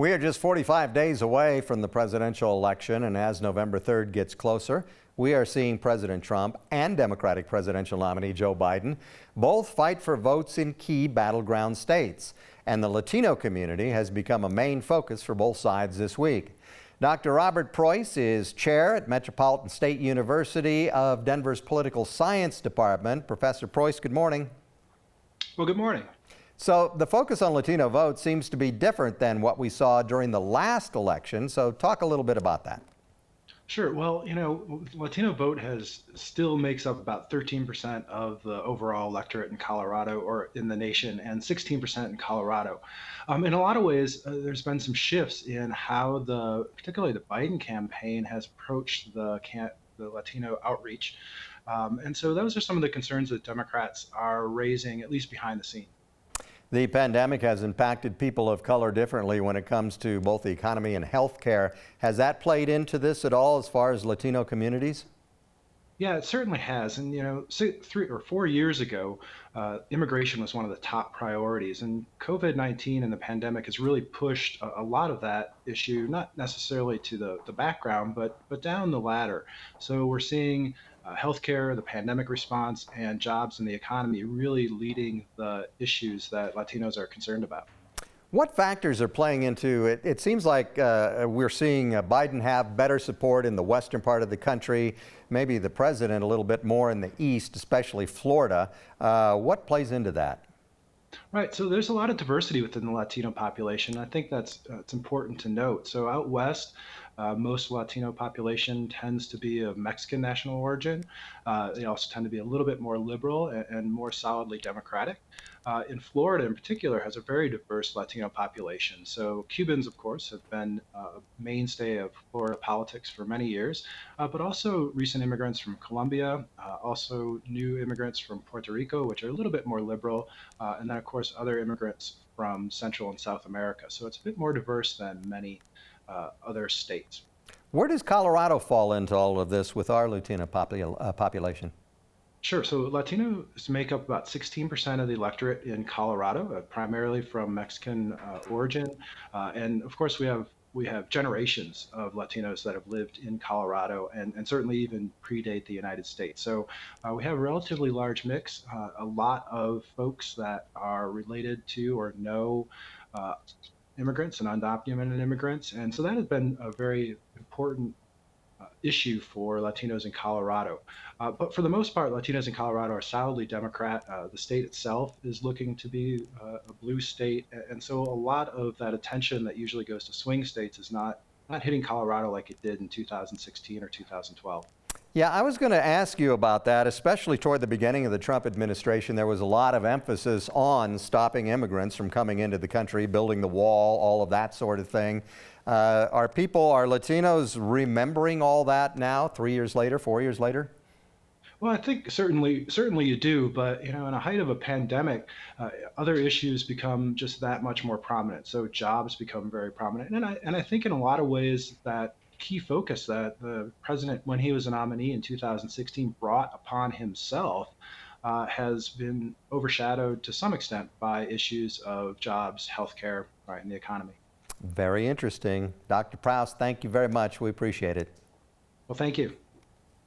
We are just 45 days away from the presidential election, and as November 3rd gets closer, we are seeing President Trump and Democratic presidential nominee Joe Biden both fight for votes in key battleground states. And the Latino community has become a main focus for both sides this week. Dr. Robert Preuss is chair at Metropolitan State University of Denver's Political Science Department. Professor Preuss, good morning. Well, good morning. So the focus on Latino vote seems to be different than what we saw during the last election. So talk a little bit about that. Sure. Well, Latino vote still makes up about 13% of the overall electorate in Colorado or in the nation, and 16% in Colorado. In a lot of ways, there's been some shifts in how particularly the Biden campaign has approached the Latino outreach. And so those are some of the concerns that Democrats are raising, at least behind the scenes. The pandemic has impacted people of color differently when it comes to both the economy and health care. Has that played into this at all as far as Latino communities? Yeah, it certainly has. And, 3 or 4 years ago, immigration was one of the top priorities. And COVID-19 and the pandemic has really pushed a lot of that issue, not necessarily to the background, but down the ladder. So we're seeing healthcare, the pandemic response, and jobs in the economy really leading the issues that Latinos are concerned about. What factors are playing into it? It seems like we're seeing Biden have better support in the western part of the country, maybe the president a little bit more in the east, especially Florida. What plays into that? Right. So there's a lot of diversity within the Latino population. I think it's important to note. So out west, most Latino population tends to be of Mexican national origin. They also tend to be a little bit more liberal and more solidly Democratic. In Florida, in particular, has a very diverse Latino population. So Cubans, of course, have been a mainstay of Florida politics for many years, but also recent immigrants from Colombia, also new immigrants from Puerto Rico, which are a little bit more liberal, and then, of course, other immigrants from Central and South America. So it's a bit more diverse than many other states. Where does Colorado fall into all of this with our Latino population? Sure. So Latinos make up about 16% of the electorate in Colorado, primarily from Mexican origin, and of course we have generations of Latinos that have lived in Colorado and certainly even predate the United States. So we have a relatively large mix, a lot of folks that are related to or know immigrants and undocumented immigrants, and so that has been a very important issue for Latinos in Colorado. But for the most part, Latinos in Colorado are solidly Democrat. The state itself is looking to be a blue state. And so a lot of that attention that usually goes to swing states is not hitting Colorado like it did in 2016 or 2012. Yeah, I was going to ask you about that, especially toward the beginning of the Trump administration. There was a lot of emphasis on stopping immigrants from coming into the country, building the wall, all of that sort of thing. Are Latinos remembering all that now, 3 years later, 4 years later? Well, I think certainly you do, but in the height of a pandemic, other issues become just that much more prominent. So jobs become very prominent, and I think in a lot of ways that key focus that the president, when he was a nominee in 2016, brought upon himself has been overshadowed to some extent by issues of jobs, healthcare, right, and the economy. Very interesting. Dr. Preuss, thank you very much. We appreciate it. Well, thank you.